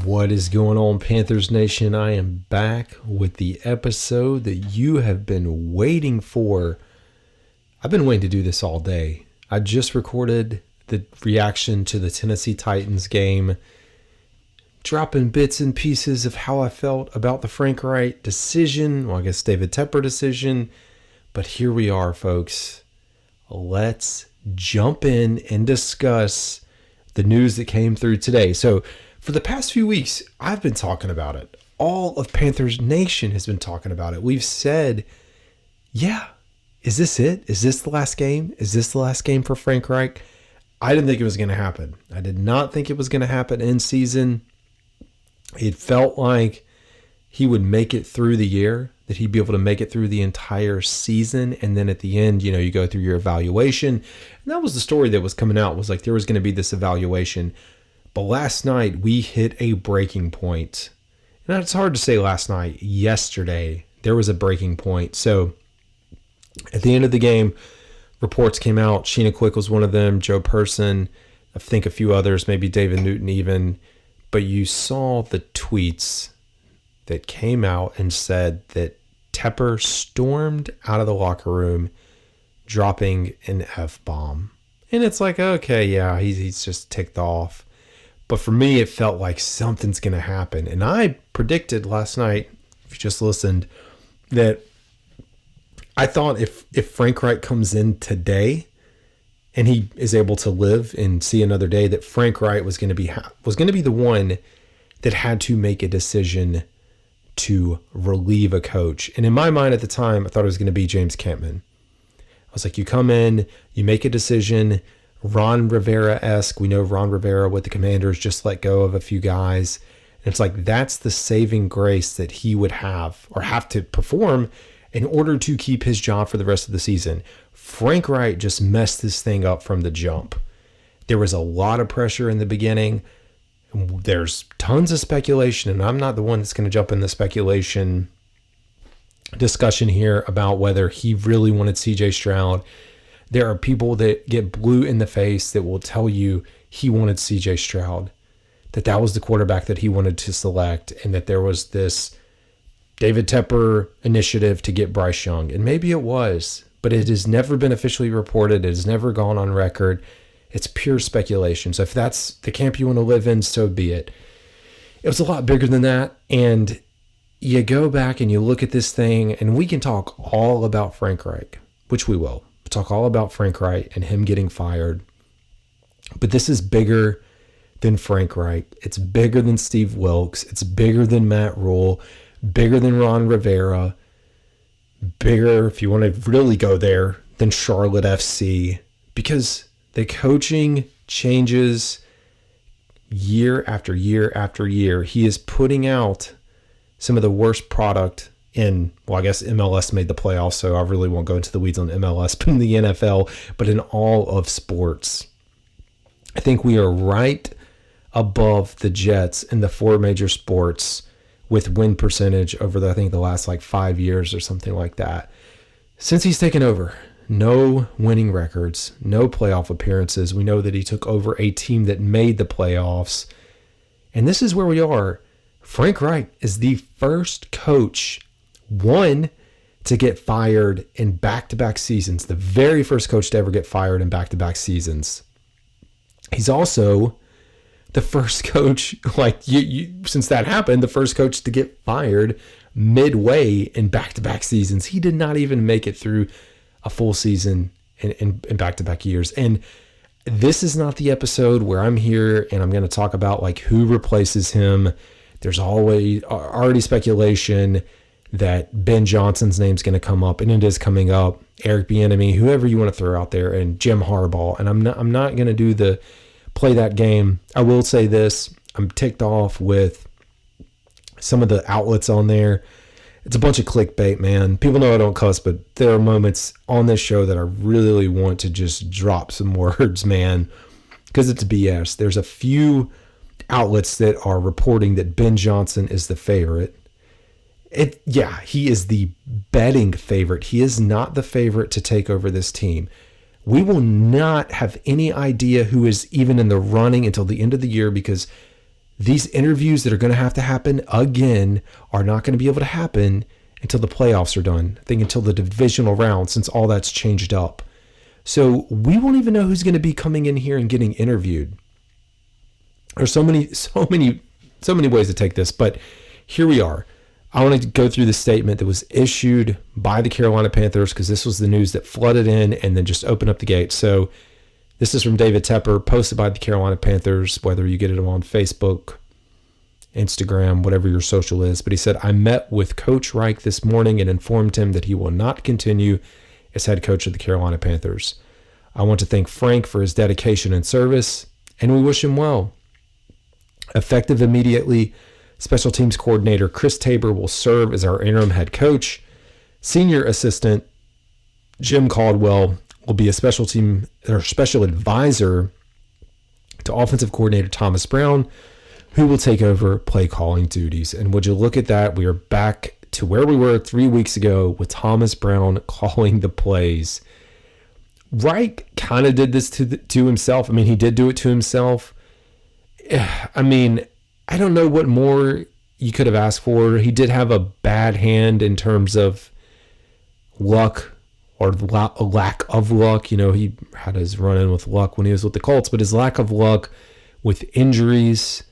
What is going on, Panthers Nation? I am back with the episode that you have been waiting for. I've been waiting to do this all day. I just recorded the reaction to the Tennessee Titans game, dropping bits and pieces of how I felt about the Frank Reich decision. Well, I guess David Tepper decision. But here we are, folks. Let's jump in and discuss the news that came through today. So, for the past few weeks, I've been talking about it. All of Panthers Nation has been talking about it. We've said, yeah, is this it? Is this the last game? Is this the last game for Frank Reich? I didn't think it was going to happen. I did not think it was going to happen in season. It felt like he would make it through the year, that he'd be able to make it through the entire season. And then at the end, you go through your evaluation. And that was the story that was coming out, was like there was going to be this evaluation. But last night, we hit a breaking point. And it's hard to say last night. Yesterday, there was a breaking point. So, at the end of the game, reports came out. Sheena Quick was one of them. Joe Person, I think a few others, maybe David Newton even. But you saw the tweets that came out and said that Tepper stormed out of the locker room, dropping an F-bomb. And it's like, okay, yeah, he's just ticked off. But for me, it felt like something's going to happen. And I predicted last night, if you just listened, that I thought if Frank Reich comes in today and he is able to live and see another day, that Frank Reich was going to be the one that had to make a decision to relieve a coach. And in my mind at the time, I thought it was going to be James Campman. I was like, you come in, you make a decision, Ron Rivera-esque. We know Ron Rivera with the Commanders just let go of a few guys. And it's like that's the saving grace that he would have or have to perform in order to keep his job for the rest of the season. Frank Reich just messed this thing up from the jump. There was a lot of pressure in the beginning. There's tons of speculation, and I'm not the one that's going to jump in the speculation discussion here about whether he really wanted CJ Stroud. There are people that get blue in the face that will tell you he wanted CJ Stroud, that was the quarterback that he wanted to select, and that there was this David Tepper initiative to get Bryce Young. And maybe it was, but it has never been officially reported. It has never gone on record. It's pure speculation. So if that's the camp you want to live in, so be it. It was a lot bigger than that. And you go back and you look at this thing, and we can talk all about Frank Reich, which we will. Talk all about Frank Reich and him getting fired. But this is bigger than Frank Reich. It's bigger than Steve Wilkes. It's bigger than Matt Rule. Bigger than Ron Rivera. Bigger, if you want to really go there, than Charlotte FC. Because the coaching changes year after year after year. He is putting out some of the worst product in, well, I guess MLS made the playoffs, so I really won't go into the weeds on MLS, but in the NFL, but in all of sports. I think we are right above the Jets in the four major sports with win percentage over the last 5 years or something like that. Since he's taken over, no winning records, no playoff appearances. We know that he took over a team that made the playoffs. And this is where we are. Frank Reich is the first coach, one, to get fired in back-to-back seasons. The very first coach to ever get fired in back-to-back seasons. He's also the first coach, since that happened, the first coach to get fired midway in back-to-back seasons. He did not even make it through a full season in back-to-back years. And this is not the episode where I'm here and I'm going to talk about who replaces him. There's already speculation that Ben Johnson's name's going to come up, and it is coming up. Eric Bieniemy, whoever you want to throw out there, and Jim Harbaugh. And I'm not going to play that game. I will say this: I'm ticked off with some of the outlets on there. It's a bunch of clickbait, man. People know I don't cuss, but there are moments on this show that I really want to just drop some words, man, because it's BS. There's a few outlets that are reporting that Ben Johnson is the favorite. He is the betting favorite. He is not the favorite to take over this team. We will not have any idea who is even in the running until the end of the year because these interviews that are going to happen again are not going to be able to happen until the playoffs are done. I think until the divisional round, since all that's changed up. So we won't even know who's going to be coming in here and getting interviewed. There's so many ways to take this, but here we are. I want to go through the statement that was issued by the Carolina Panthers, because this was the news that flooded in and then just opened up the gate. So this is from David Tepper, posted by the Carolina Panthers, whether you get it on Facebook, Instagram, whatever your social is. But he said, I met with Coach Reich this morning and informed him that he will not continue as head coach of the Carolina Panthers. I want to thank Frank for his dedication and service, and we wish him well. Effective immediately, special teams coordinator Chris Tabor will serve as our interim head coach. Senior assistant Jim Caldwell will be a special advisor to offensive coordinator Thomas Brown, who will take over play calling duties. And would you look at that? We are back to where we were 3 weeks ago with Thomas Brown calling the plays. Reich kind of did this to himself. I mean, he did do it to himself. I mean, I don't know what more you could have asked for. He did have a bad hand in terms of luck, or lack of luck. You know, he had his run-in with luck when he was with the Colts, but his lack of luck with injuries.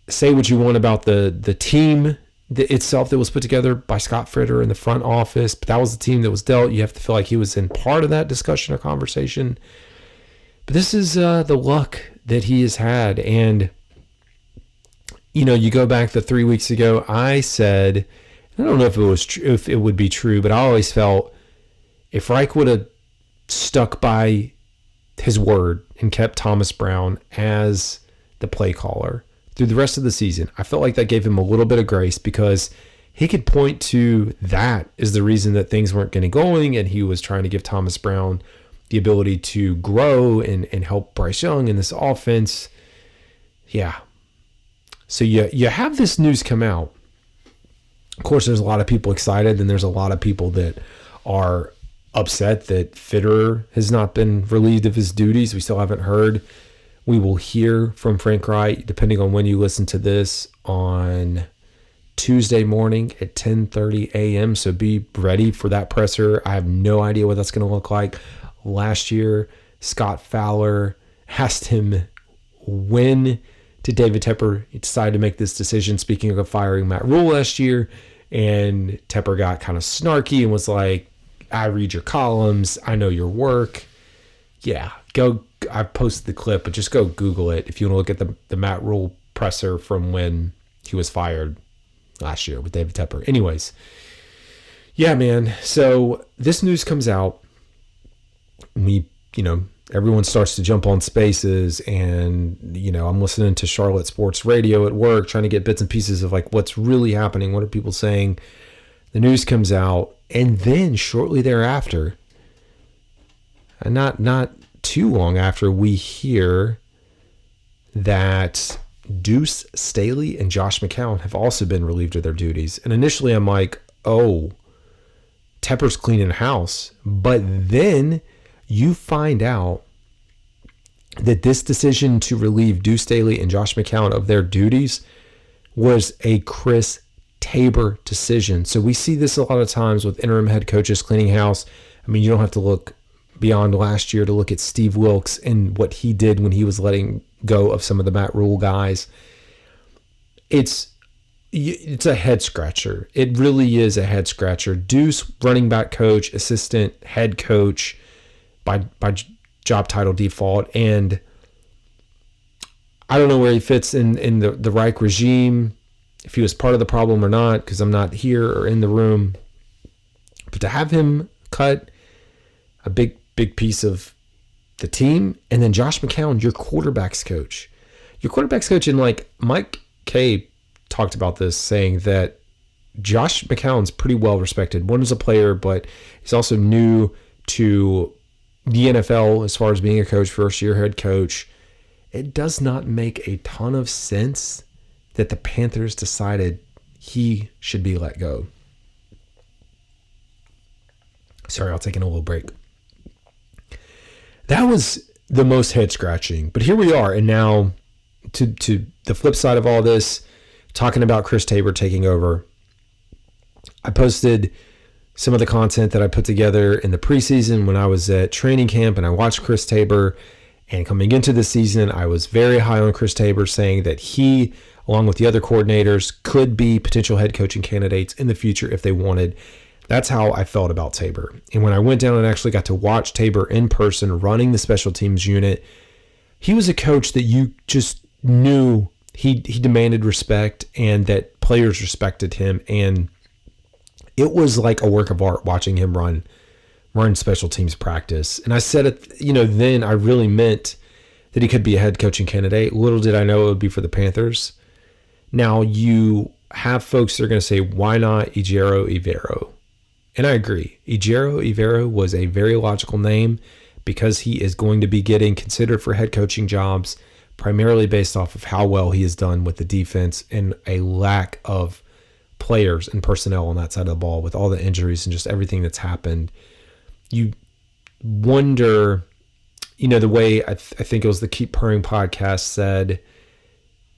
Say what you want about the team itself that was put together by Scott Fritter in the front office, but that was the team that was dealt. You have to feel like he was in part of that discussion or conversation. But this is the luck that he has had. And, you know, you go back to 3 weeks ago, I said, I don't know if it was if it would be true, but I always felt if Reich would have stuck by his word and kept Thomas Brown as the play caller through the rest of the season, I felt like that gave him a little bit of grace, because he could point to that as the reason that things weren't getting going, and he was trying to give Thomas Brown the ability to grow and help Bryce Young in this offense. Yeah. So you have this news come out. Of course, there's a lot of people excited, and there's a lot of people that are upset that Fitterer has not been relieved of his duties. We still haven't heard. We will hear from Frank Reich, depending on when you listen to this, on Tuesday morning at 10:30 a.m. So be ready for that presser. I have no idea what that's going to look like. Last year, Scott Fowler asked him when to David Tepper decided to make this decision, speaking of firing Matt Rule last year, and Tepper got kind of snarky and was like, I read your columns, I know your work. Yeah, I posted the clip, but just go Google it if you want to look at the Matt Rule presser from when he was fired last year with David Tepper. Anyways, yeah, man, so this news comes out. Everyone starts to jump on Spaces, and, I'm listening to Charlotte Sports Radio at work, trying to get bits and pieces of like what's really happening. What are people saying? The news comes out, and then shortly thereafter, and not too long after, we hear that Deuce Staley and Josh McCown have also been relieved of their duties. And initially I'm like, oh, Tepper's cleaning house. But then you find out that this decision to relieve Deuce Staley and Josh McCown of their duties was a Chris Tabor decision. So we see this a lot of times with interim head coaches cleaning house. I mean, you don't have to look beyond last year to look at Steve Wilkes and what he did when he was letting go of some of the Matt Rule guys. It's a head scratcher. It really is a head scratcher. Deuce, running back coach, assistant head coach by job title default. And I don't know where he fits in the Reich regime, if he was part of the problem or not, because I'm not here or in the room. But to have him cut a big piece of the team, and then Josh McCown, your quarterback's coach. And like Mike Kay talked about this, saying that Josh McCown's pretty well respected. One is a player, but he's also new to the NFL as far as being a coach, first year head coach. It does not make a ton of sense that the Panthers decided he should be let go. Sorry, I'll take a little break. That was the most head scratching, but here we are, and now to the flip side of all this, talking about Chris Tabor taking over, I posted some of the content that I put together in the preseason when I was at training camp and I watched Chris Tabor. And coming into the season, I was very high on Chris Tabor, saying that he, along with the other coordinators, could be potential head coaching candidates in the future if they wanted. That's how I felt about Tabor. And when I went down and actually got to watch Tabor in person running the special teams unit, he was a coach that you just knew he demanded respect and that players respected him. And it was like a work of art watching him run special teams practice. And I said it, then I really meant that he could be a head coaching candidate. Little did I know it would be for the Panthers. Now you have folks that are going to say, why not Ejiro Evero? And I agree. Ejiro Evero was a very logical name because he is going to be getting considered for head coaching jobs primarily based off of how well he has done with the defense and a lack of players and personnel on that side of the ball with all the injuries and just everything that's happened. You wonder, the way I think it was the Keep Purring podcast said,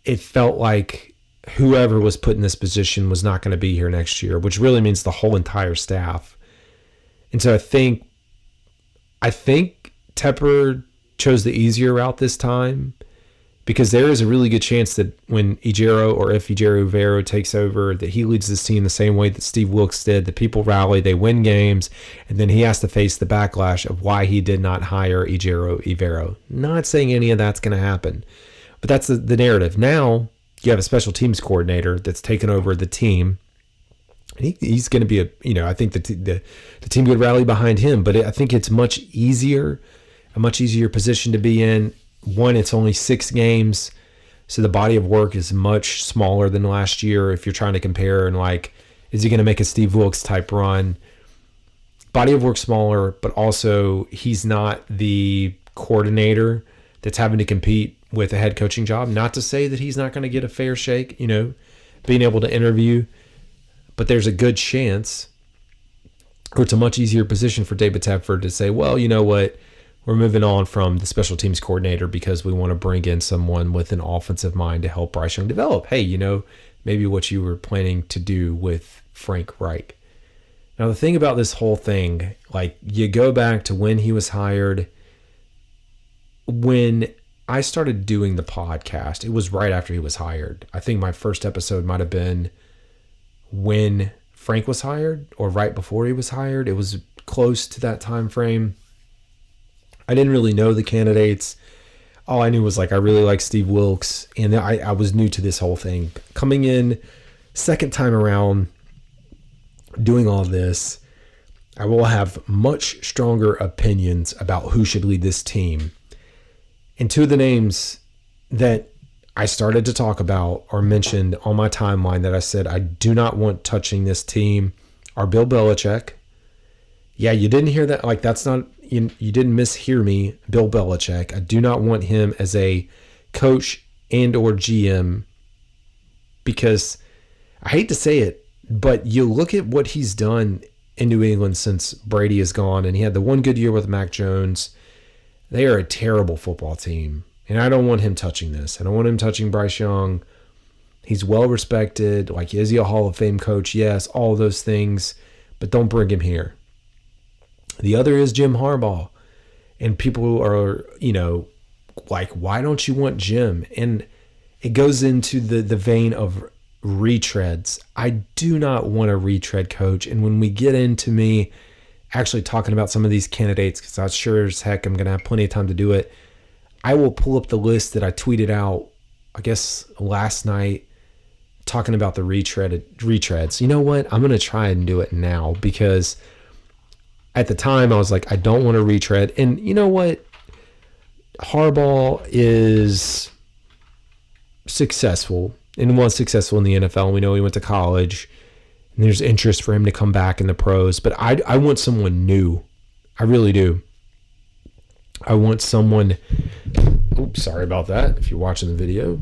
it felt like whoever was put in this position was not going to be here next year, which really means the whole entire staff. And so I think Tepper chose the easier route this time because there is a really good chance that when Ejiro or if Ejiro Evero takes over, that he leads this team the same way that Steve Wilkes did. The people rally, they win games, and then he has to face the backlash of why he did not hire Ejiro Evero. Not saying any of that's going to happen, but that's the narrative. Now you have a special teams coordinator that's taken over the team. And he's going to be I think the team would rally behind him, but I think it's a much easier position to be in. One, it's only 6 games, so the body of work is much smaller than last year. If you're trying to compare and is he going to make a Steve Wilkes type run? Body of work smaller, but also he's not the coordinator that's having to compete with a head coaching job. Not to say that he's not going to get a fair shake, being able to interview, but there's a good chance, or it's a much easier position for David Tepper to say, well, you know what? We're moving on from the special teams coordinator because we want to bring in someone with an offensive mind to help Bryce Young develop. Hey, maybe what you were planning to do with Frank Reich. Now, the thing about this whole thing, you go back to when he was hired. When I started doing the podcast, it was right after he was hired. I think my first episode might have been when Frank was hired or right before he was hired. It was close to that time frame. I didn't really know the candidates. All I knew was I really like Steve Wilkes, and I was new to this whole thing. Coming in second time around, doing all this, I will have much stronger opinions about who should lead this team. And 2 of the names that I started to talk about or mentioned on my timeline that I said I do not want touching this team are Bill Belichick. Yeah, you didn't hear that. That's not... You didn't mishear me, Bill Belichick. I do not want him as a coach and or GM because I hate to say it, but you look at what he's done in New England since Brady is gone, and he had the one good year with Mac Jones. They are a terrible football team, and I don't want him touching this. I don't want him touching Bryce Young. He's well respected. Is he a Hall of Fame coach? Yes, all of those things, but don't bring him here. The other is Jim Harbaugh. And people are, why don't you want Jim? And it goes into the vein of retreads. I do not want a retread coach. And when we get into me actually talking about some of these candidates, because I'm sure as heck I'm going to have plenty of time to do it, I will pull up the list that I tweeted out, I guess, last night, talking about the retreads. You know what? I'm going to try and do it now because... At the time, I was I don't want to retread. And you know what? Harbaugh is successful and was successful in the NFL. We know he went to college, and there's interest for him to come back in the pros. But I want someone new. I really do. I want someone... Oops, sorry about that. If you're watching the video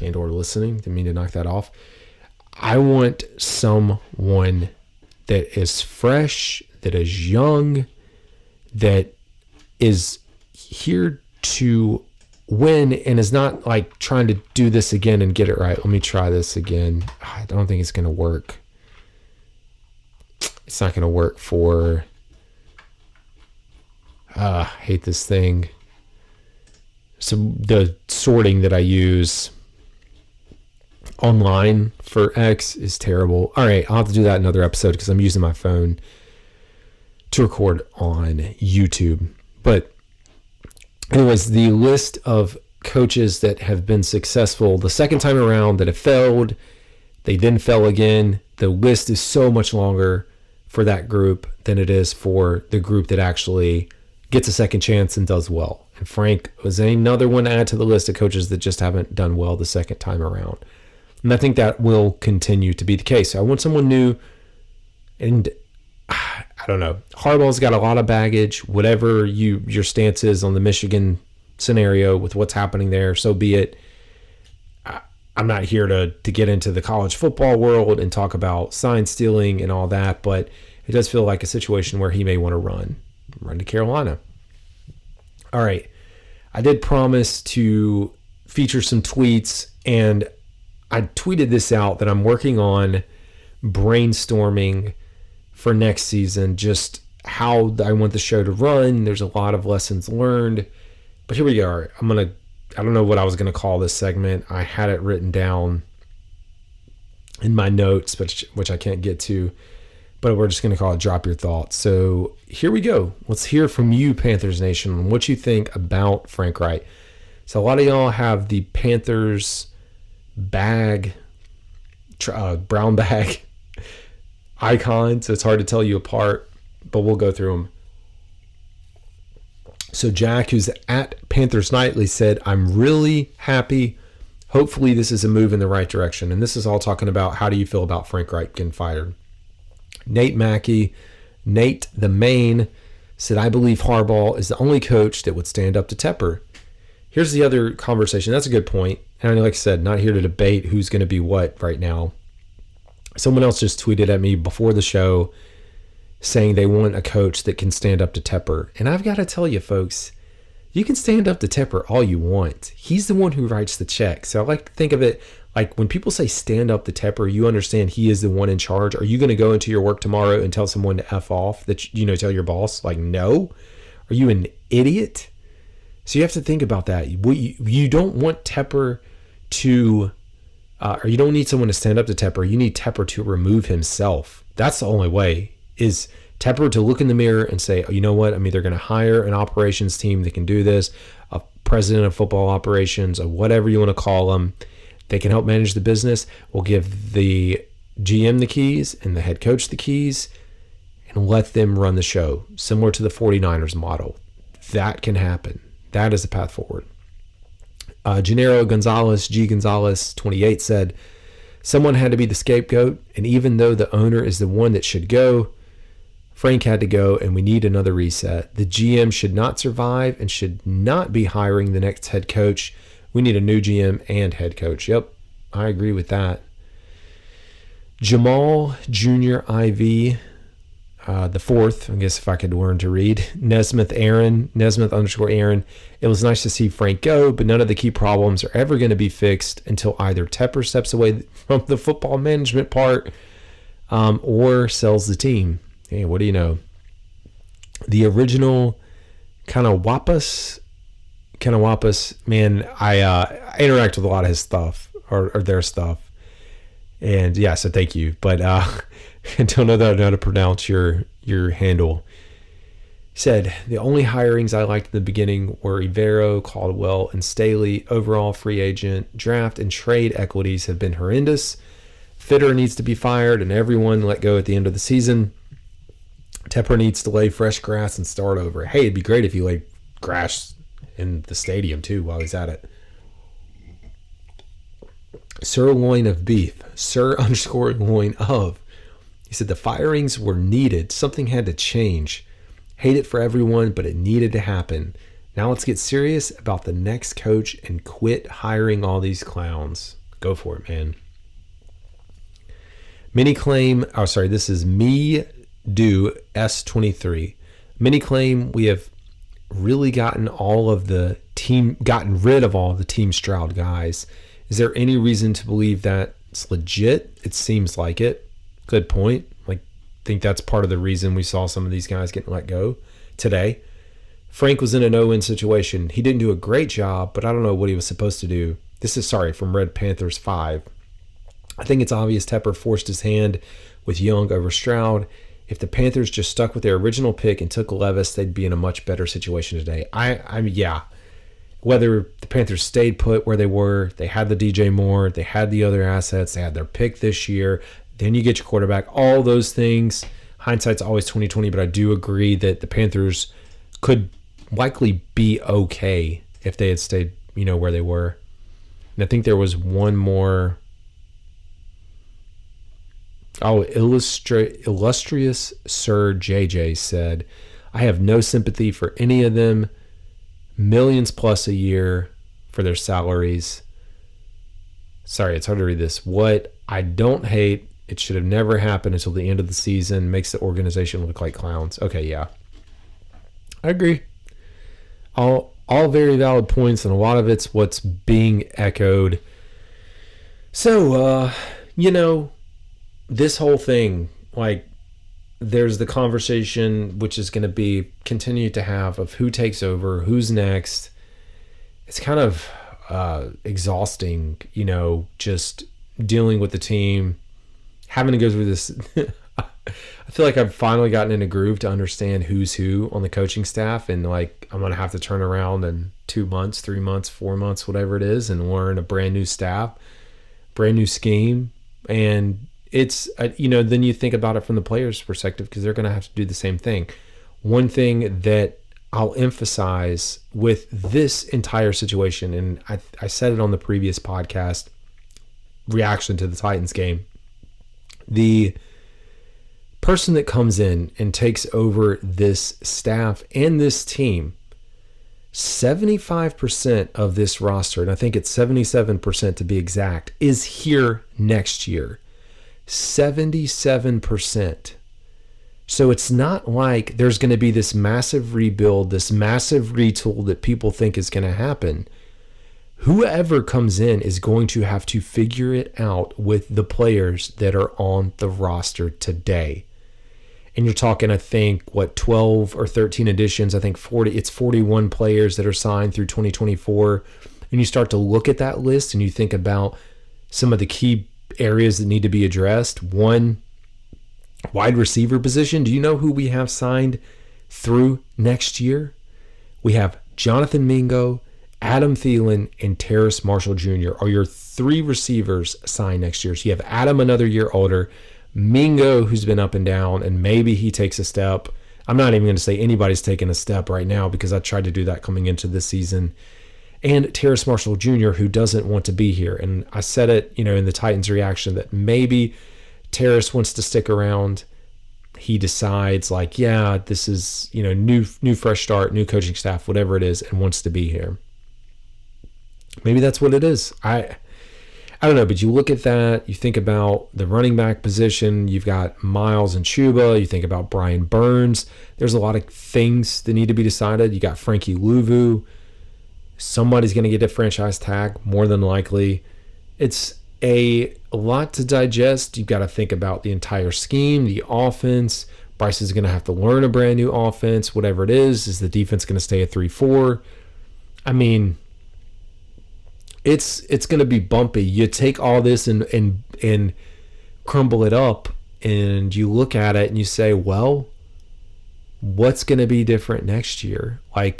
and or listening, didn't mean to knock that off. I want someone that is fresh, that is young, that is here to win and is not like trying to do this again and get it right. Let me try this again. I don't think it's going to work. It's not going to work for... I hate this thing. So the sorting that I use online for X is terrible. All right, I'll have to do that in another episode because I'm using my phone to record on YouTube. But anyways, the list of coaches that have been successful the second time around that have failed, they then fell again. The list is so much longer for that group than it is for the group that actually gets a second chance and does well. And Frank was another one to add to the list of coaches that just haven't done well the second time around. And I think that will continue to be the case. So I want someone new, and I don't know. Harbaugh's got a lot of baggage. Whatever your stance is on the Michigan scenario with what's happening there, so be it. I'm not here to get into the college football world and talk about sign stealing and all that, but it does feel like a situation where he may want to run to Carolina. All right. I did promise to feature some tweets, and I tweeted this out that I'm working on brainstorming for next season, just how I want the show to run. There's a lot of lessons learned, but here we are. I don't know what I was going to call this segment. I had it written down in my notes, which I can't get to, but we're just going to call it Drop Your Thoughts. So here we go. Let's hear from you, Panthers Nation, on what you think about Frank Reich. So a lot of y'all have the Panthers bag, brown bag icon, so it's hard to tell you apart, but we'll go through them. So Jack, who's at Panthers Nightly, said, I'm really happy. Hopefully this is a move in the right direction. And this is all talking about how do you feel about Frank Reich getting fired. Nate Mackey, Nate the Main, said, I believe Harbaugh is the only coach that would stand up to Tepper. Here's the other conversation. That's a good point. And like I said, not here to debate who's going to be what right now. Someone else just tweeted at me before the show saying they want a coach that can stand up to Tepper. And I've got to tell you, folks, you can stand up to Tepper all you want. He's the one who writes the check. So I like to think of it like when people say stand up to Tepper, you understand he is the one in charge. Are you going to go into your work tomorrow and tell someone to F off, that, tell your boss? Like, no. Are you an idiot? So you have to think about that. You don't want Tepper to, or you don't need someone to stand up to Tepper. You need Tepper to remove himself. That's the only way, is Tepper to look in the mirror and say, oh, you know what? I'm either going to hire an operations team that can do this, a president of football operations, or whatever you want to call them. They can help manage the business. We'll give the GM the keys and the head coach the keys and let them run the show, similar to the 49ers model. That can happen. That is the path forward. Gennaro Gonzalez, G. Gonzalez, 28, said, someone had to be the scapegoat, and even though the owner is the one that should go, Frank had to go, and we need another reset. The GM should not survive and should not be hiring the next head coach. We need a new GM and head coach. Yep, I agree with that. Jamal Jr. IV, the fourth, I guess if I could learn to read, Nesmith _Aaron. It was nice to see Frank go, but none of the key problems are ever going to be fixed until either Tepper steps away from the football management part or sells the team. Hey, what do you know? The original Kanawapis, man, I interact with a lot of his stuff or their stuff. And yeah, so thank you. But I don't know how to pronounce your handle. He said, the only hirings I liked in the beginning were Ivero, Caldwell, and Staley. Overall free agent, draft, and trade equities have been horrendous. Fitter needs to be fired and everyone let go at the end of the season. Tepper needs to lay fresh grass and start over. Hey, it'd be great if you laid grass in the stadium too while he's at it. Sirloin of beef. Sir_loin of. He said the firings were needed. Something had to change. Hate it for everyone, but it needed to happen. Now let's get serious about the next coach and quit hiring all these clowns. Go for it, man. This is me do S23. Many claim we have really gotten rid of all the Team Stroud guys. Is there any reason to believe that it's legit? It seems like it. Good point. Like, I think that's part of the reason we saw some of these guys getting let go today. Frank was in a no-win situation. He didn't do a great job, but I don't know what he was supposed to do. This is, from Red Panthers 5. I think it's obvious Tepper forced his hand with Young over Stroud. If the Panthers just stuck with their original pick and took Levis, they'd be in a much better situation today. Yeah. Whether the Panthers stayed put where they were, they had the DJ Moore, they had the other assets, they had their pick this year, then you get your quarterback, all those things. Hindsight's always 20/20, but I do agree that the Panthers could likely be okay if they had stayed, where they were. And I think there was one more. Oh, illustrious Sir JJ said, I have no sympathy for any of them. Millions plus a year for their salaries. Sorry, it's hard to read this. What I don't hate, it should have never happened until the end of the season. Makes the organization look like clowns. Okay, yeah. I agree. All very valid points, and a lot of it's what's being echoed. So, this whole thing, like, there's the conversation which is going to be continued to have of who takes over, who's next. It's kind of exhausting, just dealing with the team, having to go through this. I feel like I've finally gotten in a groove to understand who's who on the coaching staff, and like I'm going to have to turn around in 2 months, 3 months, 4 months, whatever it is, and learn a brand new staff, brand new scheme. And it's, then you think about it from the player's perspective, because they're going to have to do the same thing. One thing that I'll emphasize with this entire situation, and I said it on the previous podcast, reaction to the Titans game, the person that comes in and takes over this staff and this team, 75% of this roster, and I think it's 77% to be exact, is here next year. 77%. So it's not like there's going to be this massive rebuild, this massive retool that people think is going to happen. Whoever comes in is going to have to figure it out with the players that are on the roster today. And you're talking, I think, 12 or 13 additions. I think 41 players that are signed through 2024. And you start to look at that list and you think about some of the key areas that need to be addressed. One, wide receiver position. Do you know who we have signed through next year? We have Jonathan Mingo, Adam Thielen, and Terrace Marshall Jr. are your 3 receivers signed next year. So you have Adam another year older, Mingo, who's been up and down, and maybe he takes a step. I'm not even going to say anybody's taking a step right now, because I tried to do that coming into this season. And Terrace Marshall Jr., who doesn't want to be here. And I said it, in the Titans reaction, that maybe Terrace wants to stick around. He decides this is, new fresh start, new coaching staff, whatever it is, and wants to be here. Maybe that's what it is. I don't know, but you look at that, you think about the running back position, you've got Miles and Chuba, you think about Brian Burns. There's a lot of things that need to be decided. You got Frankie Louvu. Somebody's going to get a franchise tag, more than likely. It's a lot to digest. You've got to think about the entire scheme, the offense. Bryce is going to have to learn a brand new offense, whatever it is. Is the defense going to stay at 3-4? I mean, it's going to be bumpy. You take all this and crumble it up, and you look at it and you say, well, what's going to be different next year? My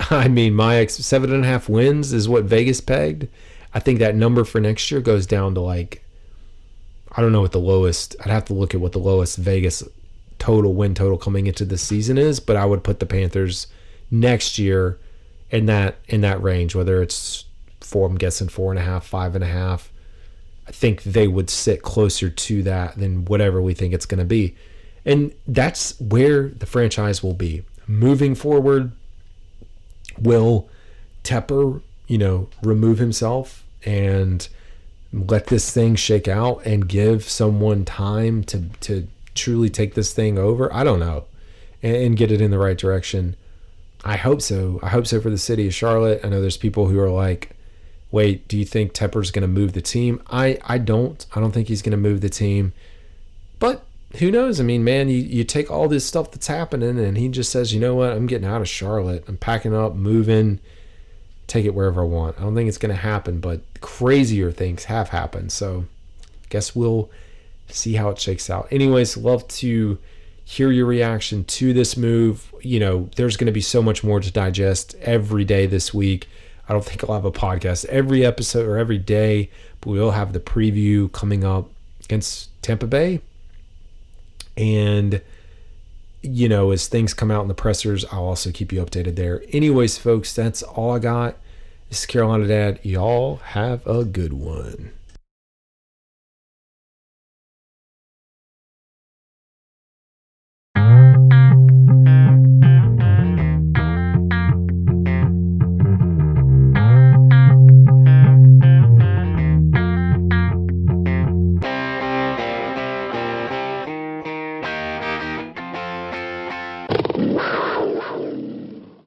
7.5 wins is what Vegas pegged. I think that number for next year goes down to I don't know what the lowest, I'd have to look at what the lowest Vegas win total coming into the season is, but I would put the Panthers next year in that range, whether it's I'm guessing 4.5, 5.5. I think they would sit closer to that than whatever we think it's going to be. And that's where the franchise will be. Moving forward, will Tepper, remove himself and let this thing shake out and give someone time to truly take this thing over? I don't know. And get it in the right direction. I hope so. I hope so for the city of Charlotte. I know there's people who are like, wait, do you think Tepper's going to move the team? I don't. I don't think he's going to move the team. But who knows? I mean, man, you take all this stuff that's happening and he just says, you know what? I'm getting out of Charlotte. I'm packing up, moving, take it wherever I want. I don't think it's going to happen, but crazier things have happened. So I guess we'll see how it shakes out. Anyways, love to hear your reaction to this move. You know, there's going to be so much more to digest every day this week. I don't think I'll have a podcast every episode or every day, but we'll have the preview coming up against Tampa Bay. And, you know, as things come out in the pressers, I'll also keep you updated there. Anyways, folks, that's all I got. This is Carolina Dad. Y'all have a good one.